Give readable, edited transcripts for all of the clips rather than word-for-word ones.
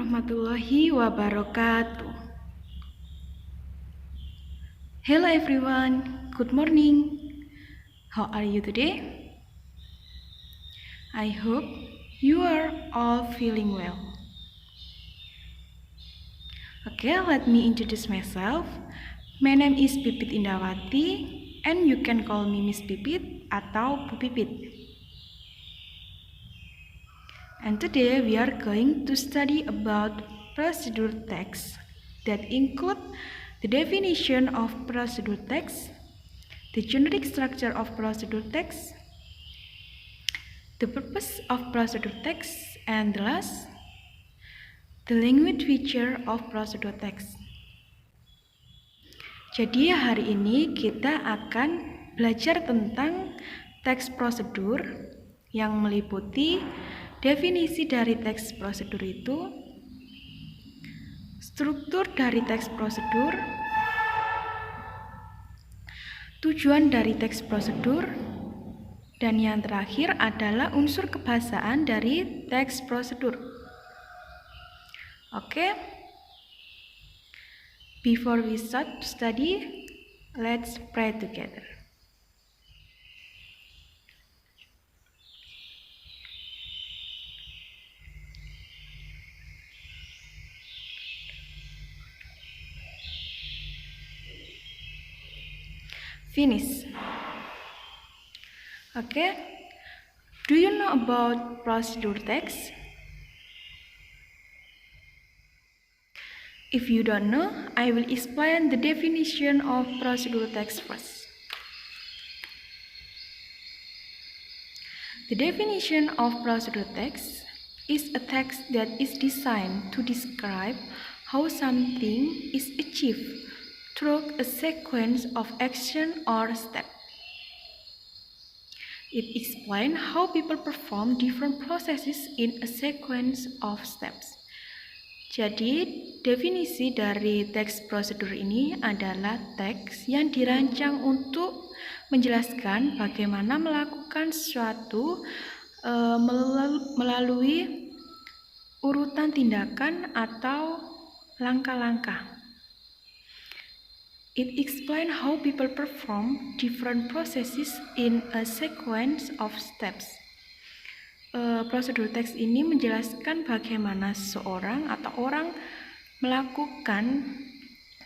warahmatullahi wabarakatuh. Hello everyone, good morning. How are you today? I hope you are all feeling well. Okay, let me introduce myself. My name is Pipit Indawati and you can call me Miss Pipit atau Bu Pipit. And today we are going to study about procedure text that include the definition of procedure text, the generic structure of procedure text, the purpose of procedure text, and the last, the language feature of procedure text. Jadi hari ini kita akan belajar tentang teks prosedur yang meliputi definisi dari teks prosedur itu, struktur dari teks prosedur, tujuan dari teks prosedur, dan yang terakhir adalah unsur kebahasaan dari teks prosedur. Oke, before we start to study, let's pray together. Finish. Okay, do you know about procedure text? If you don't know, I will explain the definition of procedure text first. The definition of procedure text is a text that is designed to describe how something is achieved through a sequence of action or step. It explains how people perform different processes in a sequence of steps. Jadi, definisi dari teks prosedur ini adalah teks yang dirancang untuk menjelaskan bagaimana melakukan sesuatu melalui urutan tindakan atau langkah-langkah. It explains how people perform different processes in a sequence of steps. Prosedur teks ini menjelaskan bagaimana seseorang atau orang melakukan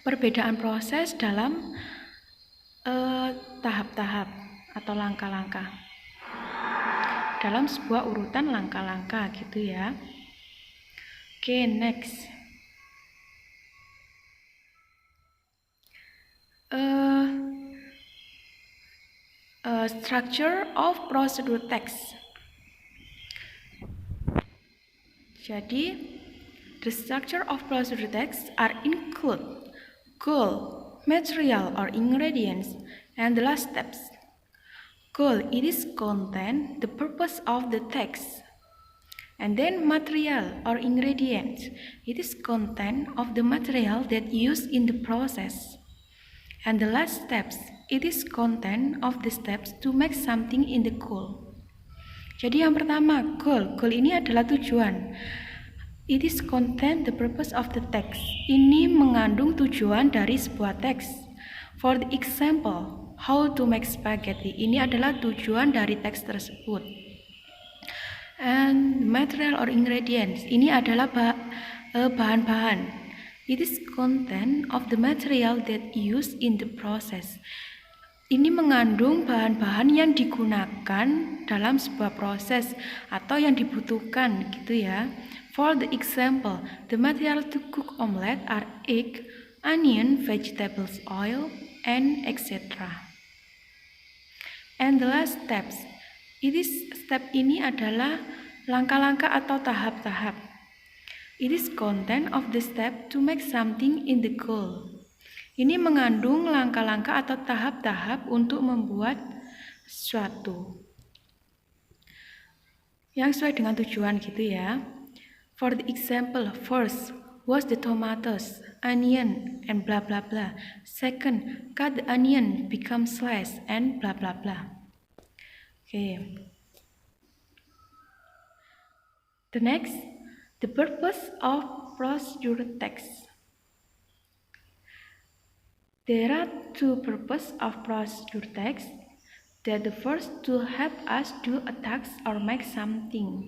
perbedaan proses dalam tahap-tahap atau langkah-langkah dalam sebuah urutan langkah-langkah gitu ya. Oke, next. Structure of procedure text. Jadi, the structure of procedure text are include goal, material or ingredients, and the last steps. Goal, it is content, the purpose of the text. And then material or ingredients, it is content of the material that used in the process. And the last steps, it is content of the steps to make something in the goal. Jadi yang pertama, goal. Goal ini adalah tujuan. It is content the purpose of the text. Ini mengandung tujuan dari sebuah teks. For the example, how to make spaghetti. Ini adalah tujuan dari teks tersebut. And material or ingredients. Ini adalah bahan-bahan. It is content of the material that used in the process. Ini mengandung bahan-bahan yang digunakan dalam sebuah proses atau yang dibutuhkan gitu ya. For the example, the material to cook omelette are egg, onion, vegetables, oil, and etc. And the last steps. Step ini adalah langkah-langkah atau tahap-tahap. It is content of the step to make something in the goal. Ini mengandung langkah-langkah atau tahap-tahap untuk membuat sesuatu yang sesuai dengan tujuan gitu ya. For the example, first, wash the tomatoes, onion, and blah blah blah. Second, cut the onion, become slice, and blah blah blah. Okay. The next, the purpose of procedure text. There are two purposes of procedure text. That the first to help us do a task or make something.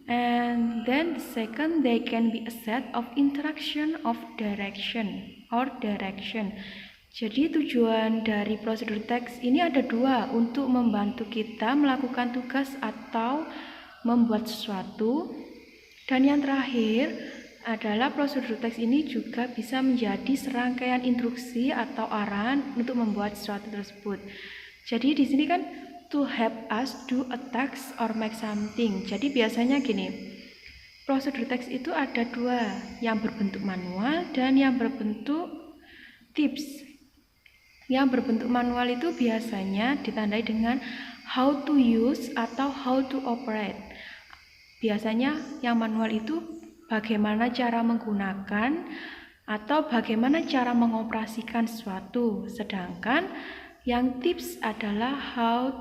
And then the second, they can be a set of interaction of direction. Jadi tujuan dari prosedur teks ini ada dua, untuk membantu kita melakukan tugas atau membuat sesuatu. Dan yang terakhir adalah prosedur teks ini juga bisa menjadi serangkaian instruksi atau arahan untuk membuat sesuatu tersebut. Jadi di sini kan to help us do a task or make something. Jadi biasanya gini, prosedur teks itu ada dua, yang berbentuk manual dan yang berbentuk tips. Yang berbentuk manual itu biasanya ditandai dengan how to use atau how to operate. Biasanya yang manual itu bagaimana cara menggunakan atau bagaimana cara mengoperasikan sesuatu. Sedangkan yang tips adalah how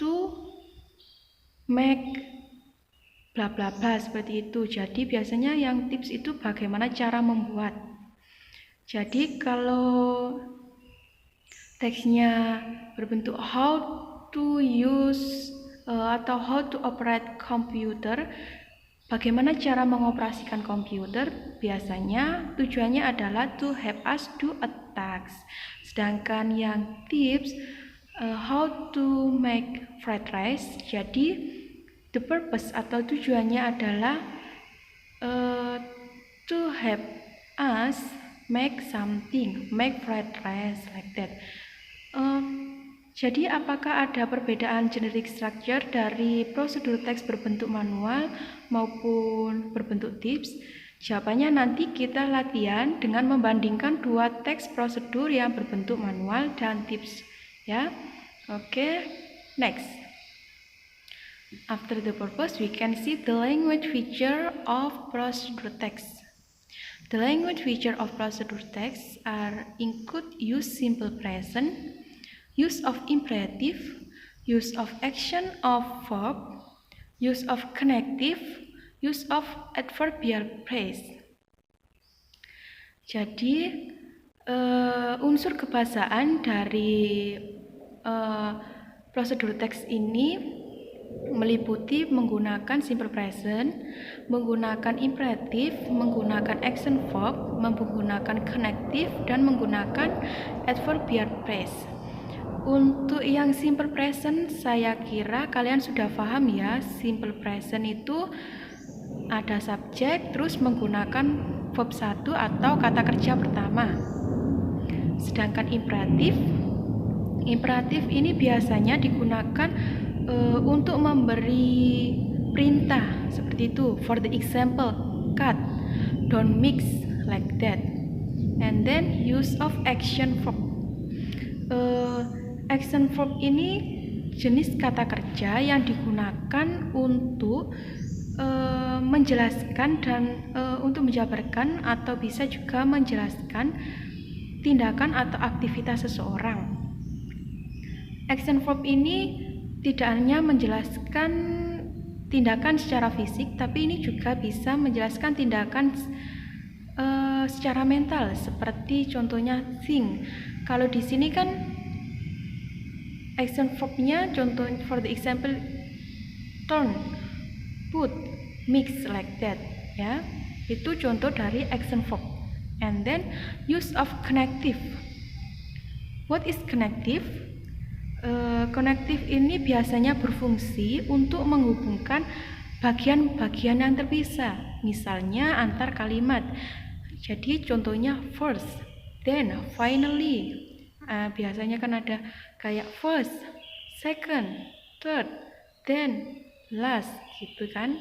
to make bla bla bla, seperti itu. Jadi biasanya yang tips itu bagaimana cara membuat. Jadi kalau teksnya berbentuk how to use atau how to operate computer, bagaimana cara mengoperasikan komputer, biasanya tujuannya adalah to help us do a task. Sedangkan yang tips how to make fried rice, jadi the purpose atau tujuannya adalah to help us make something, make fried rice like that. Jadi apakah ada perbedaan generic structure dari prosedur teks berbentuk manual maupun berbentuk tips? Jawabannya nanti kita latihan dengan membandingkan dua teks prosedur yang berbentuk manual dan tips, ya. Oke, next. After the purpose, we can see the language feature of procedure text. The language feature of procedure text include use simple present, use of imperative, use of action of verb, use of connective, use of adverbial phrase. Jadi unsur kebahasaan dari prosedur teks ini meliputi menggunakan simple present, menggunakan imperatif, menggunakan action verb, menggunakan connective, dan menggunakan adverbial phrase. Untuk yang simple present, saya kira kalian sudah paham ya. Simple present itu ada subjek, terus menggunakan verb 1 atau kata kerja pertama. Sedangkan imperatif ini biasanya digunakan untuk memberi perintah, seperti itu. For the example, cut, don't mix, like that. And then use of action verb. Action verb ini jenis kata kerja yang digunakan untuk menjelaskan dan untuk menjabarkan atau bisa juga menjelaskan tindakan atau aktivitas seseorang. Action verb ini tidak hanya menjelaskan tindakan secara fisik, tapi ini juga bisa menjelaskan tindakan secara mental, seperti contohnya think. Kalau di sini kan action verbnya, contoh for the example, turn, put, mix, like that, ya. Itu contoh dari action verb. And then use of connective. What is connective? Connective ini biasanya berfungsi untuk menghubungkan bagian-bagian yang terpisah, misalnya antar kalimat. Jadi contohnya first, then, finally. Biasanya kan ada kayak first, second, third, then, last, gitu kan.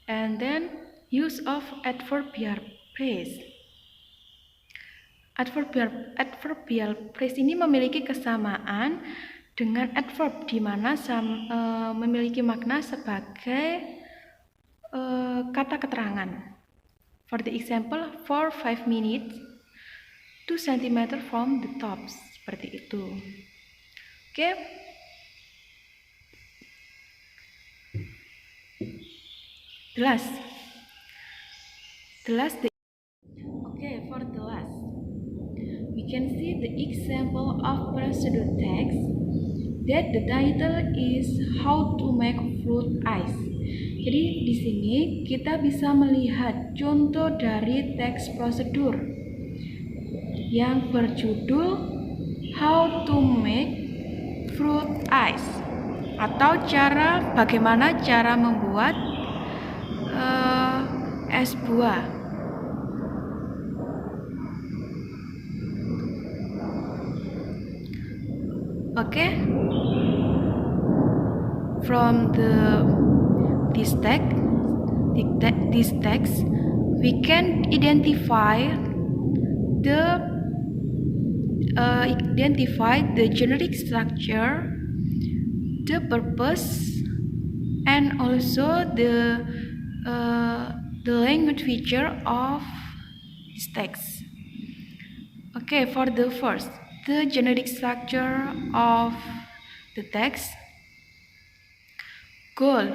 And then use of adverbial phrase. Adverbial phrase ini memiliki kesamaan dengan adverb, di mana memiliki makna sebagai kata keterangan. For the example, for 5 minutes, 2 cm from the tops, seperti itu. Oke. Jelas? For the last, we can see the example of procedure text that the title is How to Make Fruit Ice. Jadi di sini kita bisa melihat contoh dari teks prosedur yang berjudul How to Make Fruit Ice, atau bagaimana cara membuat es buah. From this text, we can identify the generic structure, the purpose, and also the language feature of this text. For the first, the generic structure of the text. Goal.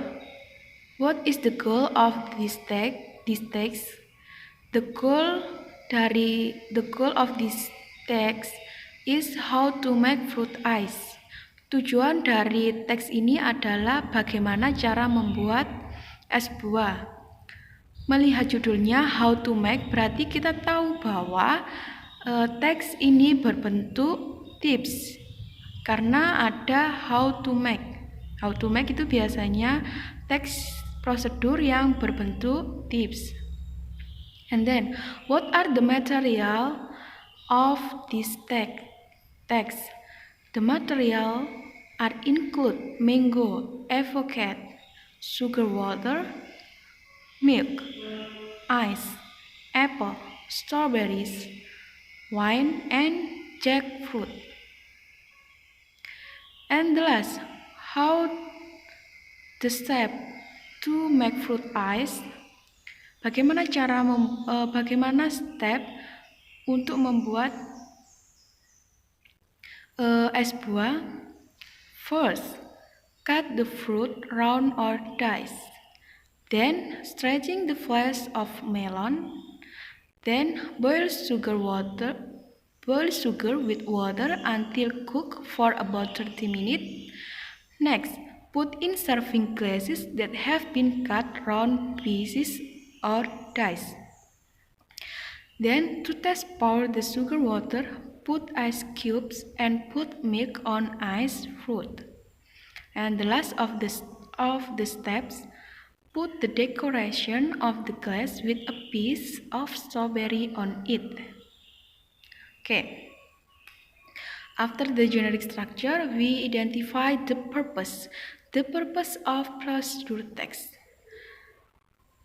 What is the goal of this text? The goal of this text is how to make fruit ice. Tujuan dari teks ini adalah bagaimana cara membuat es buah. Melihat judulnya How to Make, berarti kita tahu bahwa teks ini berbentuk tips karena ada how to make. How to make itu biasanya teks prosedur yang berbentuk tips. And then, what are the material of this text? The material are include mango, avocado, sugar water, milk, ice, apple, strawberries, wine, and jackfruit. And the last, how the step to make fruit ice. Bagaimana step untuk membuat es buah? First, cut the fruit round or dice. Then, stretching the flesh of melon. Then, boil sugar with water until cooked for about 30 minutes. Next, put in serving glasses that have been cut round pieces or dice. Then, to test, pour the sugar water, put ice cubes, and put milk on ice fruit. And the last of the steps, put the decoration of the glass with a piece of strawberry on it. After the generic structure, we identify the purpose. The purpose of procedure text.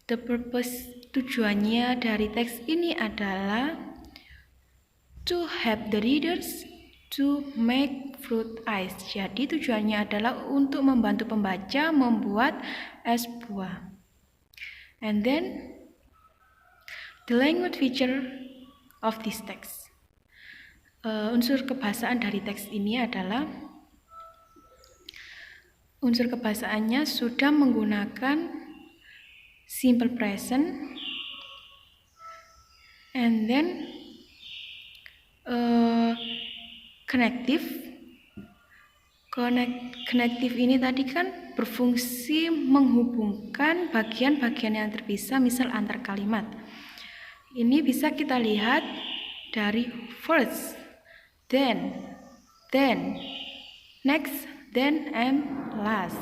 The purpose, tujuannya dari teks ini adalah to help the readers to make fruit ice. Jadi tujuannya adalah untuk membantu pembaca membuat es buah. And then the language feature of this text. Unsur kebahasaan dari teks ini adalah unsur kebahasaannya sudah menggunakan simple present, and then connective. Connective ini tadi kan berfungsi menghubungkan bagian-bagian yang terpisah, misal antar kalimat. Ini bisa kita lihat dari first, then, next, then, and last.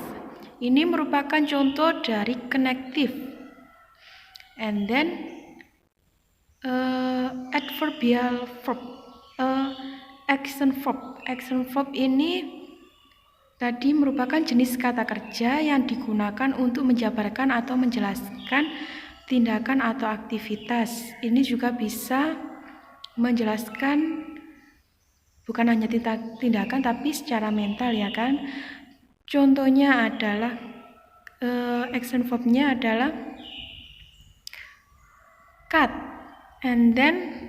Ini merupakan contoh dari connective. And then adverbial verb, action verb ini tadi merupakan jenis kata kerja yang digunakan untuk menjabarkan atau menjelaskan tindakan atau aktivitas. Ini juga bisa menjelaskan bukan hanya tindakan tapi secara mental, ya kan. Contohnya adalah action verb-nya adalah cut, and then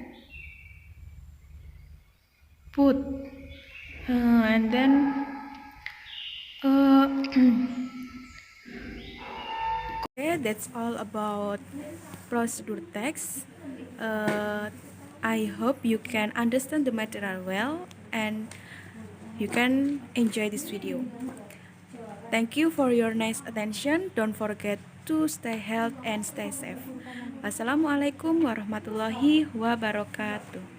put, and then Okay, that's all about procedure text. I hope you can understand the material well and you can enjoy this video. Thank you for your nice attention. Don't forget to stay healthy and stay safe. Wassalamualaikum warahmatullahi wabarakatuh.